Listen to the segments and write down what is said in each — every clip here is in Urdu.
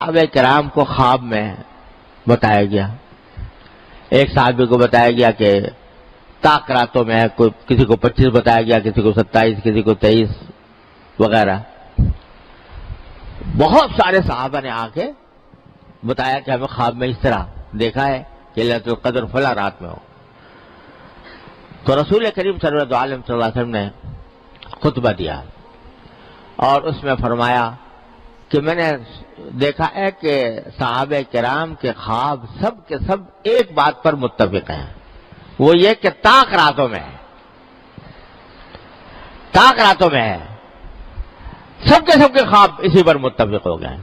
صحابہ کرام کو خواب میں بتایا گیا. ایک صحابی کو بتایا گیا کہ طاق راتوں میں کسی کو 25 بتایا گیا، کسی کو 27، کسی کو 23 وغیرہ. بہت سارے صحابہ نے آ کے بتایا کہ ہمیں خواب میں اس طرح دیکھا ہے کہ لیلۃ القدر فلاں رات میں ہو. تو رسول کریم صلی اللہ علیہ وسلم نے خطبہ دیا اور اس میں فرمایا کہ میں نے دیکھا ہے کہ صحابہ کرام کے خواب سب کے سب ایک بات پر متفق ہیں، وہ یہ کہ طاق راتوں میں ہے، طاق راتوں میں ہے. سب کے خواب اسی پر متفق ہو گئے.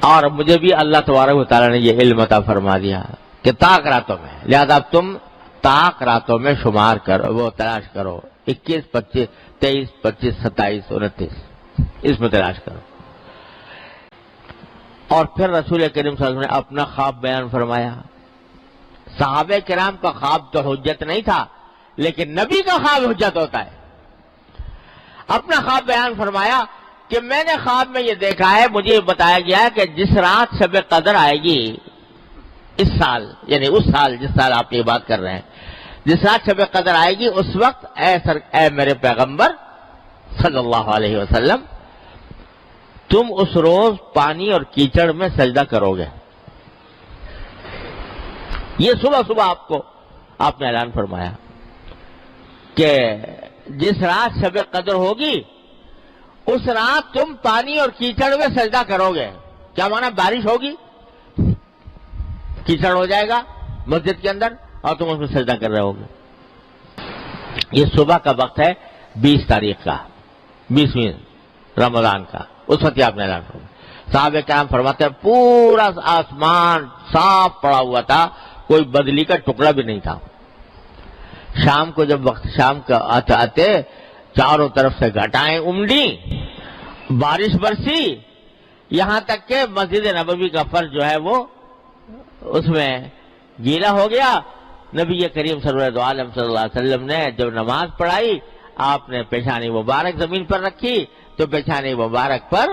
اور مجھے بھی اللہ تبارک و تعالیٰ نے یہ علم عطا فرما دیا کہ طاق راتوں میں، لہذا اب تم طاق راتوں میں شمار کرو، وہ تلاش کرو، 21، 25، 23، 25، 27، 29 اس میں تلاش کرو. اور پھر رسول کریم صلی اللہ علیہ وسلم نے اپنا خواب بیان فرمایا. صحابہ کرام کا خواب تو حجت نہیں تھا، لیکن نبی کا خواب حجت ہوتا ہے. اپنا خواب بیان فرمایا کہ میں نے خواب میں یہ دیکھا ہے، مجھے بتایا گیا ہے کہ جس رات شب قدر آئے گی اس سال، یعنی اس سال جس سال آپ یہ بات کر رہے ہیں، جس رات شب قدر آئے گی اس وقت اے میرے پیغمبر صلی اللہ علیہ وسلم، تم اس روز پانی اور کیچڑ میں سجدہ کرو گے. یہ صبح آپ نے اعلان فرمایا کہ جس رات شب قدر ہوگی اس رات تم پانی اور کیچڑ میں سجدہ کرو گے. کیا مانا؟ بارش ہوگی، کیچڑ ہو جائے گا مسجد کے اندر اور تم اس میں سجدہ کر رہے ہوگے. یہ صبح کا وقت ہے 20 تاریخ کا، 20ویں رمضان کا. اس وقت آپ نے اعلان فرمایا. صحابہ کرام فرماتے ہیں پورا آسمان صاف پڑا ہوا تھا، کوئی بدلی کا ٹکڑا بھی نہیں تھا. شام کو جب وقت شام کا آتے چاروں طرف سے گھٹائیں امڑی، بارش برسی، یہاں تک کہ مسجد نبوی کا فرش جو ہے وہ اس میں گیلا ہو گیا. نبی کریم صلی اللہ علیہ وسلم نے جب نماز پڑھائی، آپ نے پیشانی مبارک زمین پر رکھی تو پیشانی مبارک پر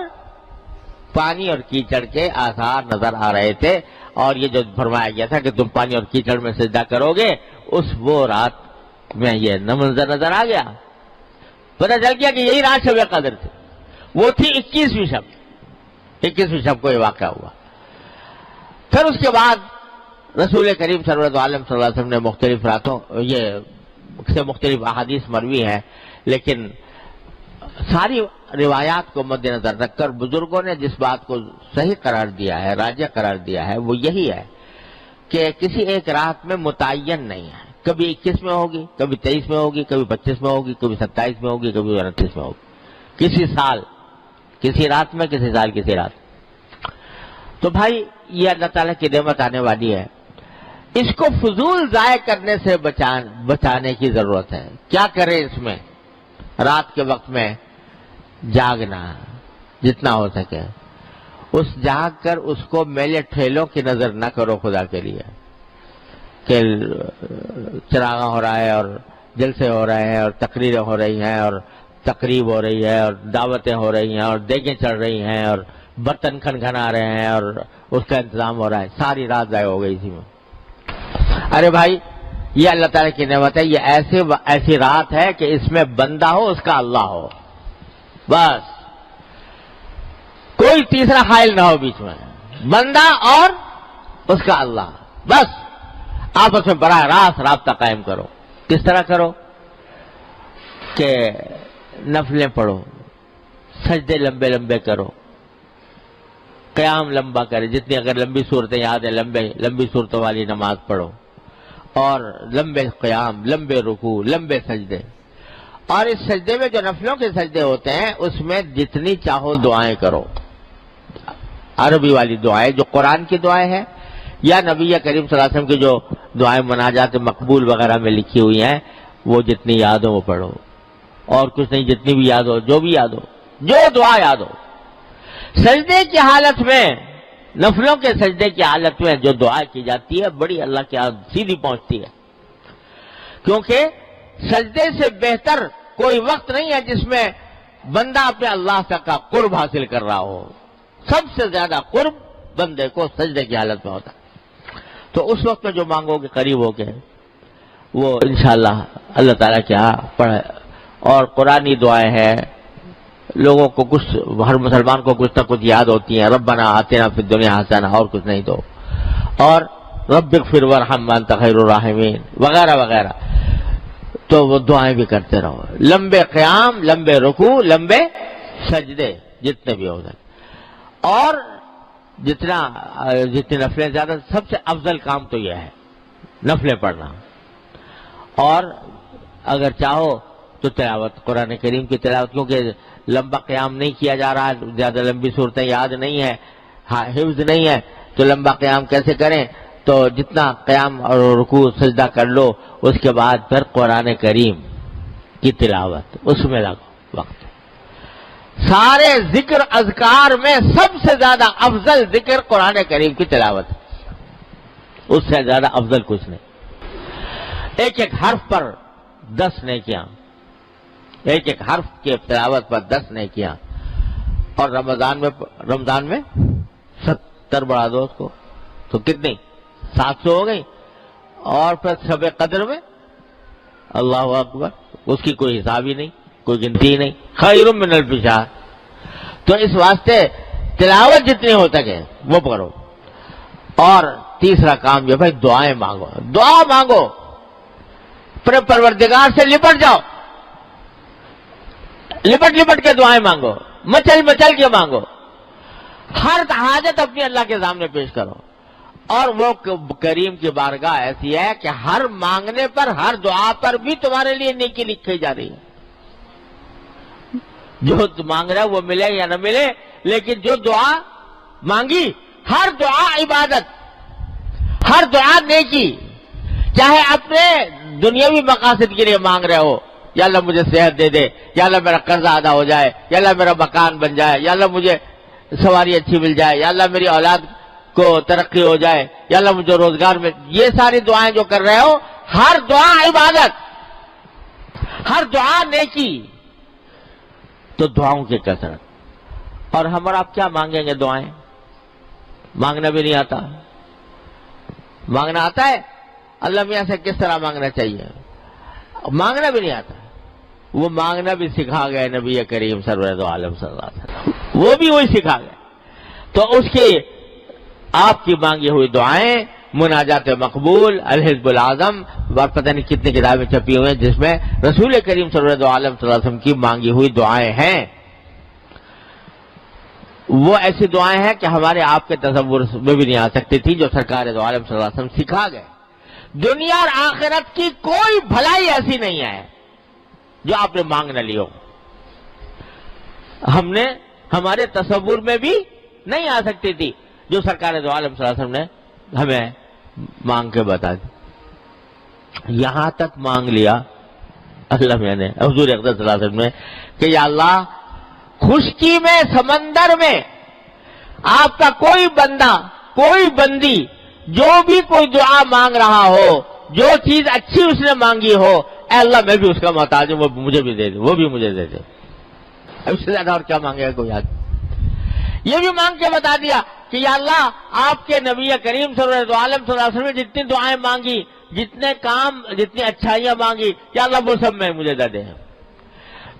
پانی اور کیچڑ کے آثار نظر آ رہے تھے. اور یہ جو فرمایا گیا تھا کہ تم پانی اور کیچڑ میں سجدہ کرو گے، وہ رات میں یہ منظر نظر آ گیا. پتہ چل گیا کہ یہی رات شب قدر تھی. وہ تھی 21ویں شب. 21ویں شب کو یہ واقعہ ہوا. پھر اس کے بعد رسول کریم صلی اللہ علیہ وسلم نے مختلف راتوں سے مختلف احادیث مروی ہیں، لیکن ساری روایات کو مد نظر رکھ کر بزرگوں نے جس بات کو صحیح قرار دیا ہے، راجح قرار دیا ہے، وہ یہی ہے کہ کسی ایک رات میں متعین نہیں ہے. کبھی 21 میں ہوگی، کبھی 23 میں ہوگی، کبھی 25 میں ہوگی، کبھی 27 میں ہوگی، کبھی 29 میں ہوگی. کسی سال کسی رات میں، کسی سال کسی رات. تو بھائی یہ اللہ تعالیٰ کی نعمت آنے والی ہے، اس کو فضول ضائع کرنے سے بچانے کی ضرورت ہے. کیا کرے اس میں؟ رات کے وقت میں جاگنا جتنا ہو سکے. اس جاگ کر اس کو میلے ٹھیلوں کی نظر نہ کرو خدا کے لیے کہ چراغاں ہو رہا ہے اور جلسے ہو رہے ہیں اور تقریریں ہو رہی ہیں اور تقریب ہو رہی ہے اور دعوتیں ہو رہی ہیں اور دیگیں چڑھ رہی ہیں اور برتن کھنکھنا رہے ہیں اور اس کا انتظام ہو رہا ہے. ساری رات ضائع ہو گئی اسی میں. ارے بھائی یہ اللہ تعالیٰ کی نعمت ہے. یہ ایسی رات ہے کہ اس میں بندہ ہو، اس کا اللہ ہو، بس کوئی تیسرا حائل نہ ہو بیچ میں. بندہ اور اس کا اللہ، بس آپس میں براہ راست رابطہ قائم کرو. کس طرح کرو؟ کہ نفلیں پڑھو، سجدے لمبے لمبے کرو، قیام لمبا کرے. جتنی اگر لمبی صورتیں یاد ہیں لمبی صورتوں والی نماز پڑھو، اور لمبے قیام، لمبے رکوع، لمبے سجدے. اور اس سجدے میں جو نفلوں کے سجدے ہوتے ہیں اس میں جتنی چاہو دعائیں کرو. عربی والی دعائیں جو قرآن کی دعائیں ہیں یا نبی کریم صلی اللہ علیہ وسلم کی جو دعائیں مناجات مقبول وغیرہ میں لکھی ہوئی ہیں، وہ جتنی یاد ہو وہ پڑھو. اور کچھ نہیں، جتنی بھی یاد ہو، جو بھی یاد ہو، جو دعا یاد ہو. سجدے کی حالت میں، نفلوں کے سجدے کی حالت میں جو دعا کی جاتی ہے بڑی اللہ کے ہاں سیدھی پہنچتی ہے. کیونکہ سجدے سے بہتر کوئی وقت نہیں ہے جس میں بندہ اپنے اللہ کا قرب حاصل کر رہا ہو. سب سے زیادہ قرب بندے کو سجدے کی حالت میں ہوتا ہے. تو اس وقت میں جو مانگو گے قریب ہو کے وہ انشاءاللہ اللہ تعالیٰ کیا پڑھے. اور قرآنی دعائیں ہیں، لوگوں کو کچھ، ہر مسلمان کو کچھ نہ کچھ یاد ہوتی ہیں، ربنا آتنا فی الدنیا حسنہ، اور کچھ نہیں تو، اور رب اغفر وارحم وانت خیر الراحمین وغیرہ وغیرہ. تو وہ دعائیں بھی کرتے رہو، لمبے قیام، لمبے رکوع، لمبے سجدے جتنے بھی ہو سکے. اور جتنی نفلیں زیادہ، سب سے افضل کام تو یہ ہے نفلیں پڑھنا. اور اگر چاہو تو تلاوت، قرآن کریم کی تلاوت، کیونکہ لمبا قیام نہیں کیا جا رہا ہے، زیادہ لمبی صورتیں یاد نہیں ہے، حفظ نہیں ہے، تو لمبا قیام کیسے کریں؟ تو جتنا قیام اور رکوع سجدہ کر لو، اس کے بعد پھر قرآن کریم کی تلاوت، اس میں لگو وقت. سارے ذکر اذکار میں سب سے زیادہ افضل ذکر قرآن کریم کی تلاوت، اس سے زیادہ افضل کچھ نہیں. ایک ایک حرف پر 10 نیکیاں، ایک ایک حرف کی تلاوت پر 10 نیکیاں. اور رمضان میں 70 بڑھا دو اس کو تو کتنی؟ 700 ہو گئی. اور پھر شب قدر میں اللہ اکبر، اس کی کوئی حساب ہی نہیں، کوئی گنتی ہی نہیں. خیر من الف شہر. تو اس واسطے تلاوت جتنی ہو سکے وہ کرو. اور تیسرا کام یہ بھائی دعائیں مانگو، دعا مانگو، اپنے پروردگار سے لپٹ جاؤ، لپٹ کے دعائیں مانگو، مچل کے مانگو. ہر حاجت اپنی اللہ کے سامنے پیش کرو. اور وہ کریم کی بارگاہ ایسی ہے کہ ہر مانگنے پر، ہر دعا پر بھی تمہارے لیے نیکی لکھی جا رہی ہے. جو تم مانگ رہے وہ ملے یا نہ ملے، لیکن جو دعا مانگی، ہر دعا عبادت، ہر دعا نیکی. چاہے اپنے دنیاوی مقاصد کے لیے مانگ رہے ہو، یا اللہ مجھے صحت دے دے، یا اللہ میرا قرضہ ادا ہو جائے، یا اللہ میرا مکان بن جائے، یا اللہ مجھے سواری اچھی مل جائے، یا اللہ میری اولاد کو ترقی ہو جائے، یا اللہ مجھے روزگار میں، یہ ساری دعائیں جو کر رہے ہو، ہر دعا عبادت، ہر دعا نیکی. تو دعاؤں کی کثرت. اور ہم اور آپ کیا مانگیں گے؟ دعائیں مانگنا بھی نہیں آتا. مانگنا آتا ہے اللہ میاں سے کس طرح مانگنا چاہیے، مانگنا بھی نہیں آتا. وہ مانگنا بھی سکھا گئے نبی کریم سرور عالم صلی اللہ علیہ وسلم، وہ بھی وہی سکھا گئے. تو اس کی آپ کی مانگی ہوئی دعائیں، مناجات مقبول، الحزب العظم، اور پتہ نہیں کتنی کتابیں چھپی ہوئی ہیں جس میں رسول کریم صلی اللہ علیہ وسلم کی مانگی ہوئی دعائیں ہیں. وہ ایسی دعائیں ہیں کہ ہمارے آپ کے تصور میں بھی نہیں آ سکتی تھی، جو سرکار دو عالم صلی اللہ علیہ وسلم سکھا گئے. دنیا اور آخرت کی کوئی بھلائی ایسی نہیں ہے جو آپ نے مانگ نہ لی ہو. ہمارے تصور میں بھی نہیں آ سکتی تھی جو سرکار دو عالم صلی اللہ علیہ وسلم نے ہمیں مانگ کے بتا دی. یہاں تک مانگ لیا اللہ میں نے حضور اقدس صلی اللہ علیہ وسلم نے کہ یا اللہ، خشکی میں، سمندر میں آپ کا کوئی بندہ، کوئی بندی جو بھی کوئی دعا مانگ رہا ہو، جو چیز اچھی اس نے مانگی ہو، اے اللہ میں بھی اس کا محتاج ہوں، وہ مجھے بھی دے دے، وہ بھی مجھے دے دے. اس سے زیادہ اور کیا مانگے گا کوئی آدمی؟ یہ بھی مانگ کے بتا دیا کہ یا اللہ، آپ کے نبی کریم صلی اللہ علیہ وسلم نے جتنی دعائیں مانگی، جتنے کام، جتنی اچھائیاں مانگی، یا اللہ وہ سب میں مجھے دے دے.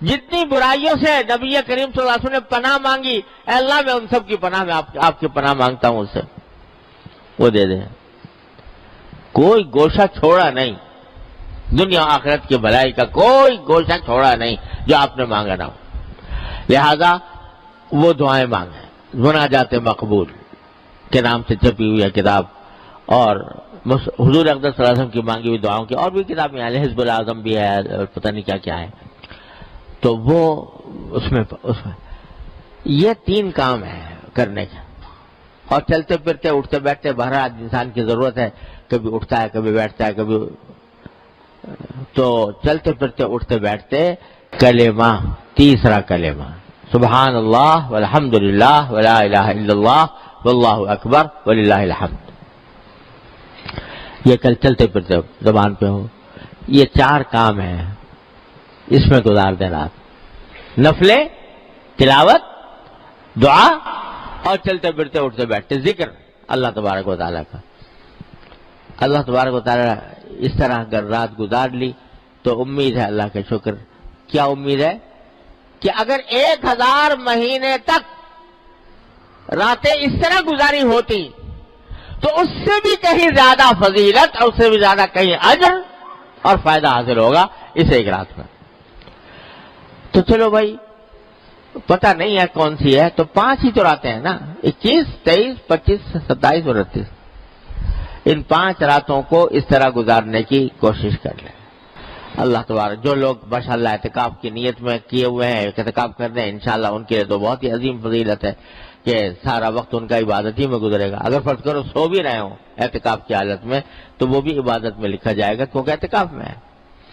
جتنی برائیوں سے نبی کریم صلی اللہ علیہ وسلم نے پناہ مانگی، اے اللہ میں ان سب کی پناہ میں آپ کی پناہ مانگتا ہوں، اس سے وہ دے دے. کوئی گوشہ چھوڑا نہیں، دنیا آخرت کی بھلائی کا کوئی گوشہ چھوڑا نہیں جو آپ نے مانگا نہ ہو. لہذا وہ دعائیں مانگیں. مناجات مقبول کے نام سے چھپی ہوئی ہے کتاب، اور حضور اقدس صلی اللہ علیہ وسلم کی مانگی ہوئی دعاؤں کی اور بھی کتابیں ہیں، حزب العظم بھی ہے، پتہ نہیں کیا کیا ہے. تو وہ اس میں یہ 3 کام ہیں کرنے کے. اور چلتے پھرتے، اٹھتے بیٹھتے، بہرحال انسان کی ضرورت ہے، کبھی اٹھتا ہے، کبھی بیٹھتا ہے، کبھی. تو چلتے پھرتے، اٹھتے بیٹھتے کلمہ، تیسرا کلمہ، سبحان اللہ والحمد للہ ولا الہ الا اللہ واللہ اکبر وللہ الحمد. یہ کل چلتے پھرتے زبان پہ ہو. یہ 4 کام ہیں، اس میں گزار دیں رات. نفلیں، تلاوت، دعا اور چلتے پھرتے اٹھتے بیٹھتے ذکر اللہ تبارک و تعالیٰ کا. اللہ تبارک و تعالیٰ اس طرح اگر رات گزار لی تو امید ہے اللہ کا شکر. کیا امید ہے؟ کہ اگر 1000 مہینے تک راتیں اس طرح گزاری ہوتی تو اس سے بھی کہیں زیادہ فضیلت اور اس سے بھی زیادہ کہیں اجر اور فائدہ حاصل ہوگا اس ایک رات میں. تو چلو بھائی پتہ نہیں ہے کون سی ہے، تو 5 ہی تو راتیں ہیں نا، 21، 23، 25، 27 اور 29. ان 5 راتوں کو اس طرح گزارنے کی کوشش کر لیں. اللہ تبارک، جو لوگ ماشاءاللہ اعتکاف کی نیت میں کیے ہوئے ہیں، اعتکاف کر رہے ہیں، انشاءاللہ ان کے لیے تو بہت ہی عظیم فضیلت ہے کہ سارا وقت ان کا عبادت ہی میں گزرے گا. اگر فرض کرو سو بھی رہے ہوں اعتکاف کی حالت میں تو وہ بھی عبادت میں لکھا جائے گا کیونکہ اعتکاف میں ہے.